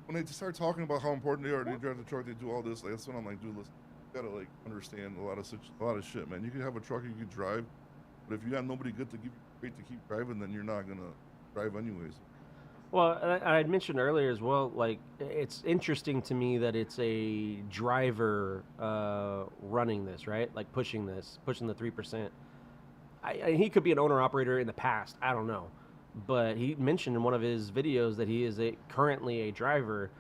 when they start talking about how important they are. They drive the truck, they do all this. Like, that's when I'm like, dude, listen, you gotta like understand a lot of shit, man. You can have a truck you can drive, but if you got nobody good to give you freight to keep driving, then you're not gonna drive anyways. Well, I had mentioned earlier as well, like, it's interesting to me that it's a driver running this, right? Like, pushing the 3%. He could be an owner-operator in the past. I don't know. But he mentioned in one of his videos that he is currently a driver.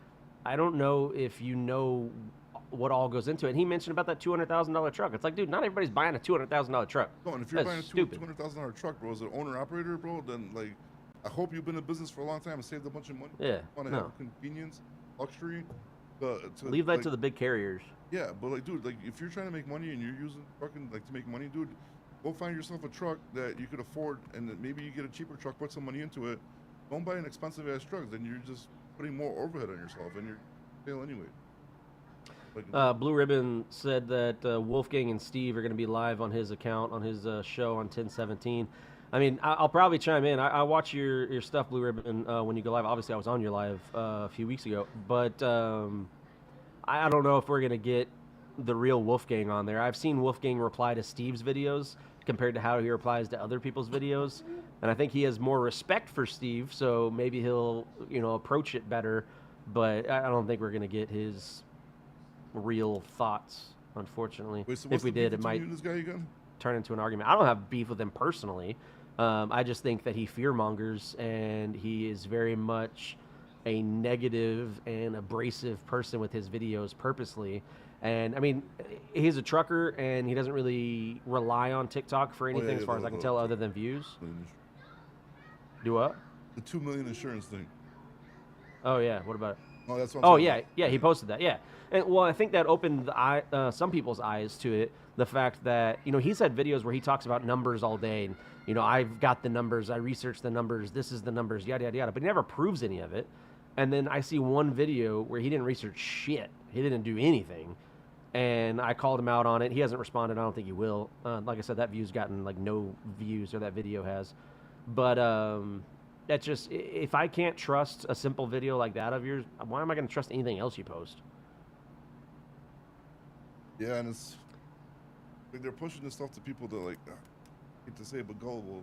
I don't know if you know what all goes into it. He mentioned about that $200,000 truck. It's like, dude, not everybody's buying a $200,000 truck. No, and if you're That's buying a stupid. $200,000 truck, bro, as an owner-operator, bro, then, like, I hope you've been in business for a long time and saved a bunch of money. Yeah, You want to no. have convenience, luxury. Leave that like, to the big carriers. Yeah, but like, dude, like, if you're trying to make money and you're using trucking like to make money, dude, go find yourself a truck that you could afford, and then maybe you get a cheaper truck, put some money into it. Don't buy an expensive ass truck. Then you're just putting more overhead on yourself, and you're fail anyway. Like, Blue Ribbon said that Wolfgang and Steve are going to be live on his account on his show on 10/17. I mean, I'll probably chime in. I watch your stuff, Blue Ribbon, when you go live. Obviously, I was on your live a few weeks ago, but I don't know if we're going to get the real Wolfgang on there. I've seen Wolfgang reply to Steve's videos compared to how he replies to other people's videos, and I think he has more respect for Steve, so maybe he'll approach it better. But I don't think we're going to get his real thoughts, unfortunately. wait, so if what's we the did, beef it might between you and this guy again? turn into an argument. I don't have beef with him personally. I just think that he fear mongers, and he is very much a negative and abrasive person with his videos purposely. And I mean, he's a trucker and he doesn't really rely on TikTok for anything, as far as I can tell, other than views. Do what? The 2 million insurance thing. Oh yeah, what about it? Oh, that's what I'm Oh saying. yeah, he posted that. Yeah, and well, I think that opened some people's eyes to it. The fact that he's had videos where he talks about numbers all day, and I've got the numbers, I researched the numbers, this is the numbers, yada yada yada, but he never proves any of it. And then I see one video where he didn't research shit, he didn't do anything, and I called him out on it. He hasn't responded. I don't think he will. Like I said, that view's gotten like no views, or that video has. But that's just, if I can't trust a simple video like that of yours, why am I going to trust anything else you post? Yeah, and it's like they're pushing this stuff to people that, like, I hate to say it, but gullible.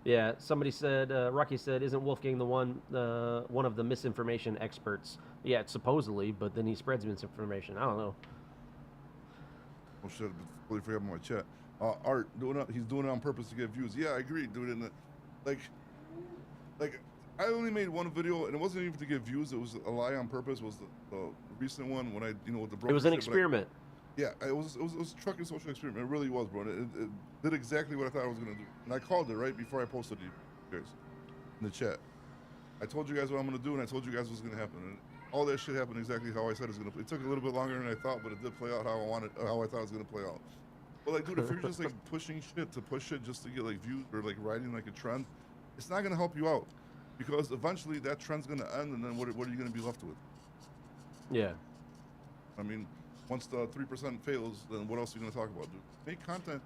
Yeah, somebody said, Rocky said, isn't Wolfgang the one of the misinformation experts? Yeah, supposedly, but then he spreads misinformation. I don't know. Oh shit, I totally forgot my chat. Art he's doing it on purpose to get views. Yeah, I agree, dude. And like I only made one video, and it wasn't even to get views. It was a lie on purpose. Was the recent one when I with the broker. It was an experiment. Yeah, it was a trucking social experiment. It really was, bro. It did exactly what I thought I was gonna do, and I called it right before I posted it, you guys, in the chat. I told you guys what I'm gonna do, and I told you guys what's gonna happen, and all that shit happened exactly how I said it's gonna. It took a little bit longer than I thought, but it did play out how I thought it was gonna play out. But like, dude, if you're just like pushing shit to push it just to get like views, or like riding like a trend, it's not gonna help you out, because eventually that trend's gonna end, and then what are you gonna be left with? Yeah. I mean, once the 3% fails, then what else are you gonna talk about, dude? Make content,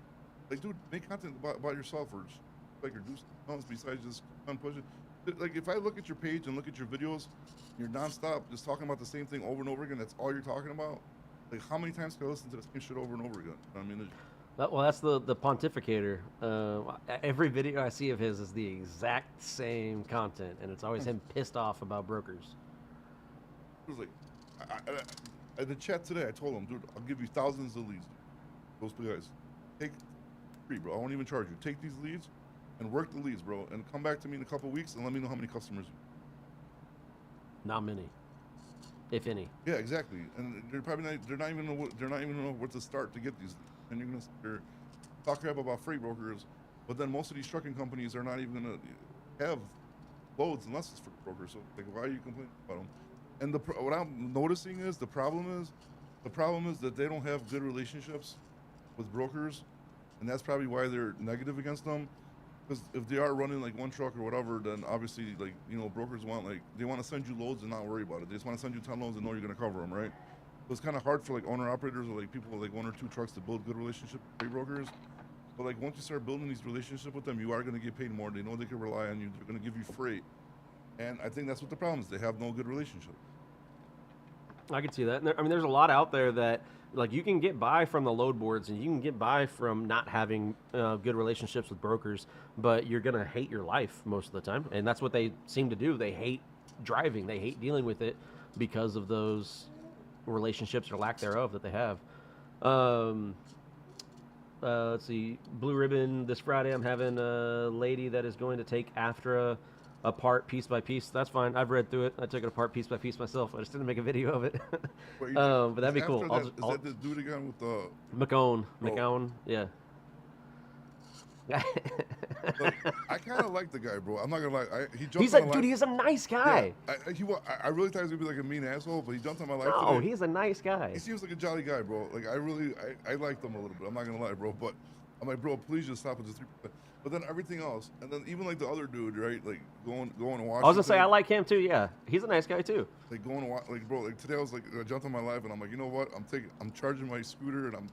like, dude, make content about yourself, or just, like, or do something else besides just push it. Like, if I look at your page and look at your videos, you're nonstop just talking about the same thing over and over again. That's all you're talking about. Like, how many times can I listen to the same shit over and over again? I mean, well, that's the pontificator. Every video I see of his is the exact same content, and it's always him pissed off about brokers. It was like, in the chat today, I told him, dude, I'll give you thousands of leads. Those guys, take free, bro. I won't even charge you. Take these leads and work the leads, bro, and come back to me in a couple weeks and let me know how many customers. Not many, if any. Yeah, exactly. And they're probably not. They're not even know where to start to get these. And you're gonna talk crap about freight brokers, but then most of these trucking companies are not even gonna have loads unless it's for brokers. So like, why are you complaining about them? And what I'm noticing is the problem is that they don't have good relationships with brokers, and that's probably why they're negative against them. Because if they are running like one truck or whatever, then obviously, like, brokers they want to send you loads and not worry about it. They just want to send you 10 loads and know you're gonna cover them, right? So it's kind of hard for like owner operators or like people with like 1 or 2 trucks to build good relationships with freight brokers. But like once you start building these relationships with them, you are gonna get paid more. They know they can rely on you. They're gonna give you freight. And I think that's what the problem is. They have no good relationship. I can see that. I mean, there's a lot out there that, like, you can get by from the load boards, and you can get by from not having good relationships with brokers, but you're going to hate your life most of the time. And that's what they seem to do. They hate driving. They hate dealing with it because of those relationships or lack thereof that they have. Let's see. Blue Ribbon, this Friday, I'm having a lady that is going to take AFTRA apart piece by piece. That's fine. I've read through it. I took it apart piece by piece myself. I just didn't make a video of it. But that'd be cool. Is that the dude again with the McCone? McCone, yeah. Like, I kind of like the guy, bro. I'm not gonna lie. He jumped. He's a dude. He's a nice guy. Yeah, I really thought he was gonna be like a mean asshole, but he jumped on my life. No, today. he's a nice guy. He seems like a jolly guy, bro. Like I liked him a little bit. I'm not gonna lie, bro. But I'm like, bro, please just stop with this 3%. But then everything else, and then even like the other dude, right? Like going to Washington. I was gonna say I like him too. Yeah, he's a nice guy too. Like going to bro. Like today I was like, I jumped on my life, and I'm like, you know what? I'm charging my scooter, and I'm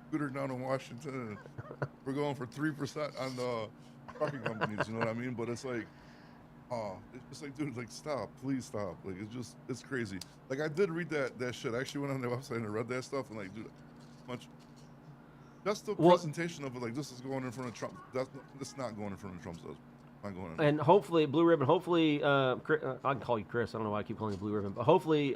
scooter down to Washington, and we're going for 3% on the trucking companies. You know what I mean? But it's like, it's just like, dude, like stop, please stop. Like it's crazy. Like I did read that shit. I actually went on their website and I read that stuff, and like, dude, much. That's the presentation of it. Like, this is going in front of Trump. That's not going in front of Trump's. Not going in. And hopefully, Blue Ribbon. Hopefully, I can call you Chris. I don't know why I keep calling you Blue Ribbon, but hopefully,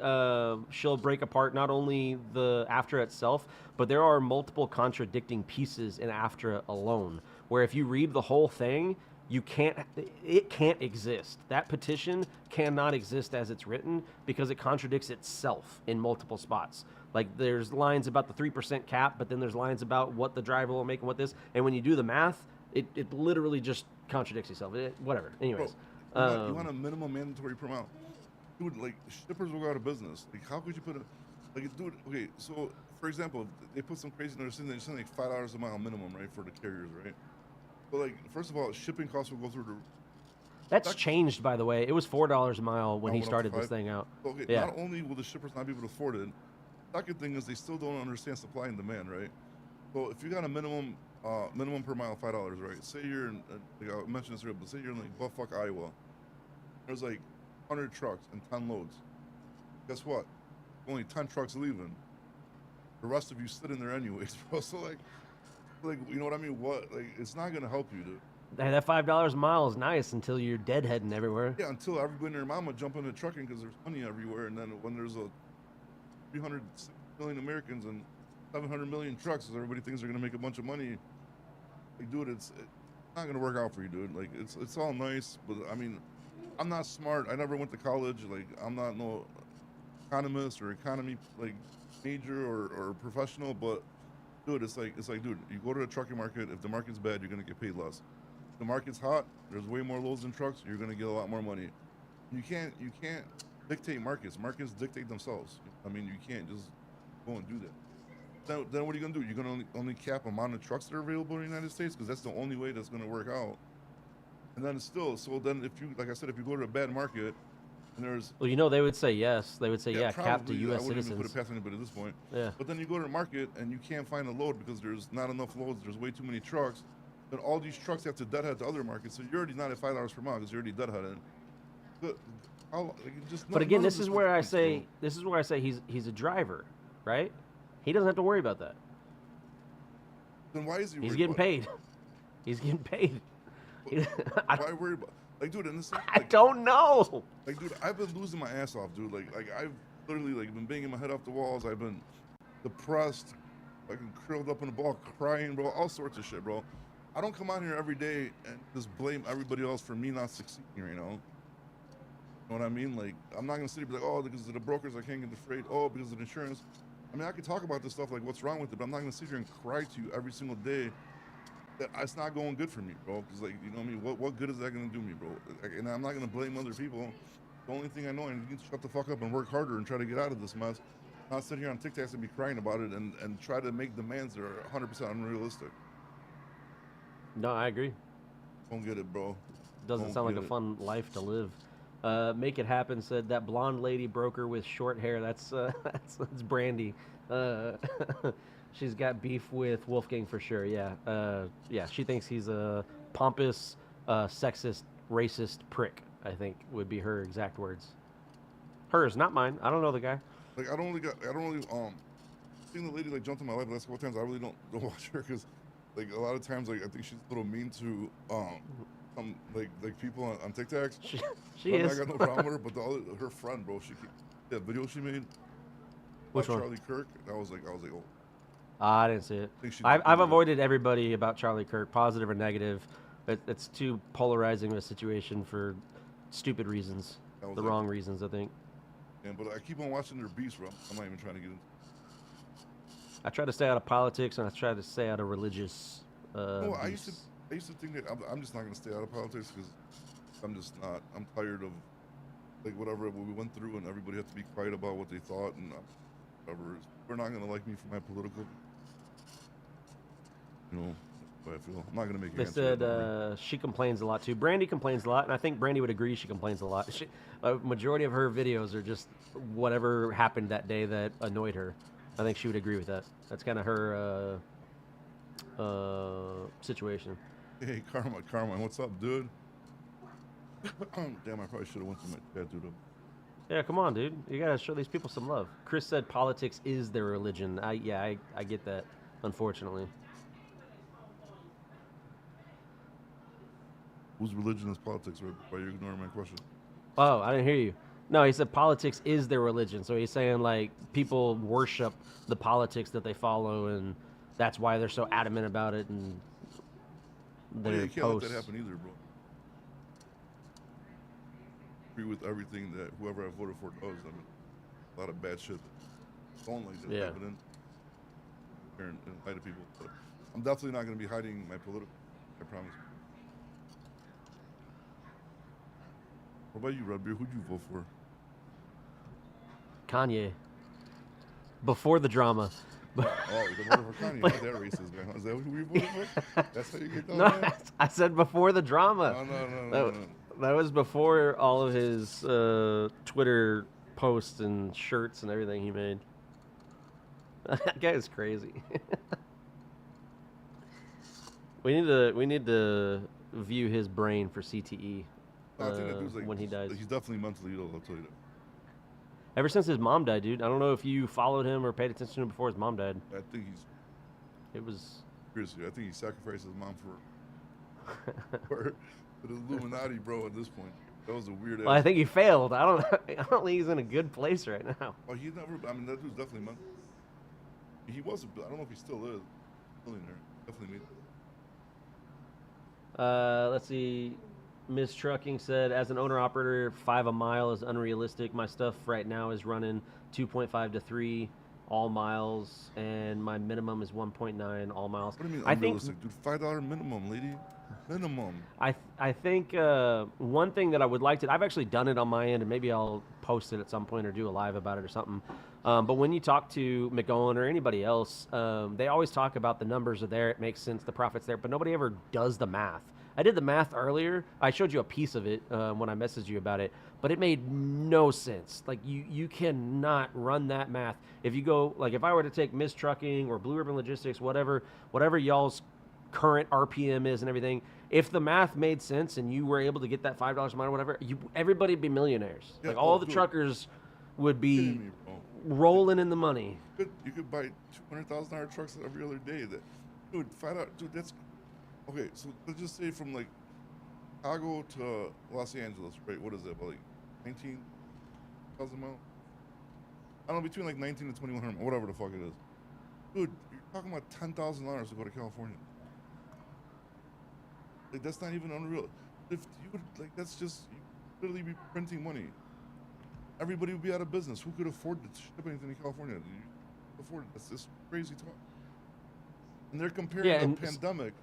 she'll break apart not only the AFTRA itself, but there are multiple contradicting pieces in AFTRA alone. Where if you read the whole thing, it can't exist. That petition cannot exist as it's written because it contradicts itself in multiple spots. Like there's lines about the 3% cap, but then there's lines about what the driver will make and what this. And when you do the math, it literally just contradicts itself. Whatever. Anyways, Bro, you want a minimum mandatory per mile, dude? Like shippers will go out of business. Like how could you put a dude? Okay, so for example, they put some crazy numbers in there, saying like $5 a mile minimum, right, for the carriers, right? But like first of all, shipping costs will go through the. That's changed, by the way. It was $4 a mile when he went up to started this 5? thing out. Okay, Yeah. not only will the shippers not be able to afford it, second thing is they still don't understand supply and demand, right? So if you got a minimum per mile $5, right? Say you're in, like I mentioned this earlier, but say you're in like Buttfuck, Iowa. There's like 100 trucks and 10 loads. Guess what? Only 10 trucks leaving. The rest of you sitting there anyways, bro. So like you know what I mean? What like it's not gonna help you, dude. Hey, that $5 a mile is nice until you're deadheading everywhere. Yeah, until everybody and their mama jump into trucking because there's money everywhere, and then when there's a 360 million Americans and 700 million trucks, so everybody thinks they're gonna make a bunch of money. Like, dude, it's not gonna work out for you, dude. Like, it's all nice, but I mean, I'm not smart. I never went to college. Like, I'm not no economist or economy like major or professional. But dude, it's like, dude, you go to the trucking market. If the market's bad, you're gonna get paid less. If the market's hot, there's way more loads than trucks. You're gonna get a lot more money. You can't dictate markets. Markets dictate themselves. I mean, you can't just go and do that. Then what are you gonna do? You're gonna only cap amount of trucks that are available in the United States because that's the only way that's gonna work out. And then still, so then if you, like I said, if you go to a bad market and there's Well, you know, they would say yes. They would say, yeah, cap to probably, U.S. I wouldn't even citizens. put it past anybody at this point. Yeah. But then you go to the market and you can't find a load because there's not enough loads. There's way too many trucks. Then all these trucks have to deadhead to other markets. So you're already not at $5 per mile because you're already deadheaded. But again, this is where I say he's a driver, right? He doesn't have to worry about that. Then why is he? He's getting paid. He's getting paid. Why worry about? Like, dude, and this. I don't know. Like, dude, I've been losing my ass off, dude. Like I've literally like been banging my head off the walls. I've been depressed, fucking curled up in a ball, crying, bro. All sorts of shit, bro. I don't come out here every day and just blame everybody else for me not succeeding. You know what I mean? Like, I'm not gonna sit here and be like, oh, because of the brokers I can't get the freight. Oh, because of the insurance. I mean, I could talk about this stuff, like what's wrong with it, but I'm not gonna sit here and cry to you every single day that it's not going good for me, bro. Because, like, you know what I mean? What good is that gonna do me, bro? And I'm not gonna blame other people. The only thing I know, and you can shut the fuck up and work harder and try to get out of this mess. Not sit here on TikToks and be crying about it and try to make demands that are 100% unrealistic. No, I agree. Don't get it, bro. Doesn't Don't sound like get a it. fun life to live. Make It Happen said that blonde lady broker with short hair. That's Brandy. She's got beef with Wolfgang for sure. Yeah, yeah. She thinks he's a pompous, sexist, racist prick. I think would be her exact words. Hers, not mine. I don't know the guy. Like, I don't really seeing the lady like jump in my life the last couple times. I really don't watch her because, like, a lot of times, like, I think she's a little mean to some like people on TikToks. She is. I got no problem with her, but her friend, bro, that video she made. Which about one? Charlie Kirk. I was like, oh. I didn't see it. Think she I've did it. avoided everybody about Charlie Kirk, positive or negative. It's too polarizing of a situation for stupid reasons, That was the like- wrong reasons, I think. Yeah, but I keep on watching their beefs, bro. I'm not even trying to get in. I try to stay out of politics and I try to stay out of religious. No, I used beefs. to think that I'm just not gonna stay out of politics because I'm just not. I'm tired of like whatever we went through and everybody had to be quiet about what they thought and whatever. They're not gonna like me for my political. You know, what I feel. I'm not gonna make. They an answer said about me. she complains a lot too. Brandy complains a lot, and I think Brandy would agree she complains a lot. A majority of her videos are just whatever happened that day that annoyed her. I think she would agree with that. That's kind of her situation. Hey, Carmine, what's up, dude? Damn, I probably should have went to my chat, dude. Yeah, come on, dude. You gotta show these people some love. Chris said politics is their religion. I get that, unfortunately. Whose religion is politics? Right? Why are you ignoring my question? Oh, I didn't hear you. No, he said politics is their religion. So he's saying like people worship the politics that they follow, and that's why they're so adamant about it. And Oh, yeah, their you can't let posts. that happen either, bro. agree with everything that whoever I voted for does. I mean, a lot of bad shit. Don't like that. Yeah. But then, and lie to people. But I'm definitely not going to be hiding my political. I promise. What about you, Redbeard? Who'd you vote for? Kanye. Before the drama. Oh, you voted for Kanye. Not that racist guy. Is that who you voted for? That's how you get down No, there? I said before the drama. No. That was before all of his Twitter posts and shirts and everything he made. That guy is crazy. We need to view his brain for CTE No, I think that dude's like, when he dies. He's definitely mentally ill. I'll tell you that. Ever since his mom died, dude. I don't know if you followed him or paid attention to him before his mom died. I think he's It was. seriously. I think he sacrificed his mom for the Illuminati, bro. At this point, that was a weird. Well, I think he failed. I don't think he's in a good place right now. Oh, he never. I mean, that dude's definitely mental. He was. I don't know if he still is. Billionaire. Definitely me. Let's see. Miss Trucking said, as an owner operator, 5 a mile is unrealistic. My stuff right now is running 2.5 to 3 all miles, and my minimum is 1.9 all miles. What do you mean I think unrealistic, dude? $5 minimum, lady. Minimum. I think one thing that I would like to, I've actually done it on my end, and maybe I'll post it at some point or do a live about it or something. But when you talk to McGowan or anybody else, they always talk about the numbers are there, it makes sense, the profit's there, but nobody ever does the math. I did the math earlier. I showed you a piece of it when I messaged you about it, but it made no sense. Like you cannot run that math. If you go, like if I were to take Miss Trucking or Blue Ribbon Logistics, whatever y'all's current RPM is and everything, if the math made sense and you were able to get that $5 a mile or whatever, everybody'd be millionaires. Yeah, like all oh, the dude. truckers would be Kidding me, bro. rolling in the money. You could buy $200,000 trucks every other day. That, dude, $5. Dude, that's okay. So let's just say from like Chicago to Los Angeles, right? What is that? About like 19,000 miles? I don't know, between like 19 to 2,100, whatever the fuck it is. Dude, you're talking about $10,000 to go to California. Like that's not even unreal. If you would like, that's just you literally be printing money. Everybody would be out of business. Who could afford to ship anything to California? You afford it? That's just crazy talk. And they're comparing Yeah, the and pandemic.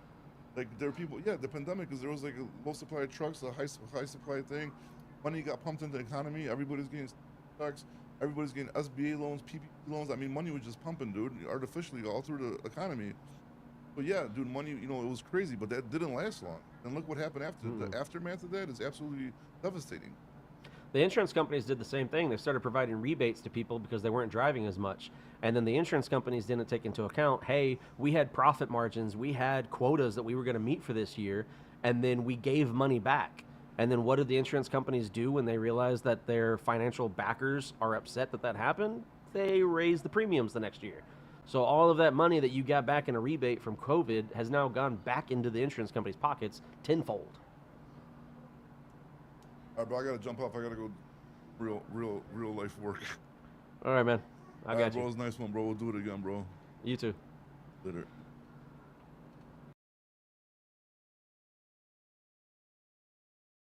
Like there are people, the pandemic is there was like a low supply of trucks, a high supply thing. Money got pumped into the economy. Everybody's getting stocks. Everybody's getting SBA loans, PPP loans. I mean, money was just pumping, dude, artificially all through the economy. But yeah, dude, money, it was crazy, but that didn't last long. And look what happened after. The aftermath of that is absolutely devastating. The insurance companies did the same thing. They started providing rebates to people because they weren't driving as much. And then the insurance companies didn't take into account, hey, we had profit margins, we had quotas that we were going to meet for this year, and then we gave money back. And then what did the insurance companies do when they realized that their financial backers are upset that happened? They raised the premiums the next year. So all of that money that you got back in a rebate from COVID has now gone back into the insurance company's pockets tenfold. All right, bro, I gotta jump off. I gotta go real life work. All right, man. I got bro, you. it was a nice one, bro. We'll do it again, bro. You too. Later.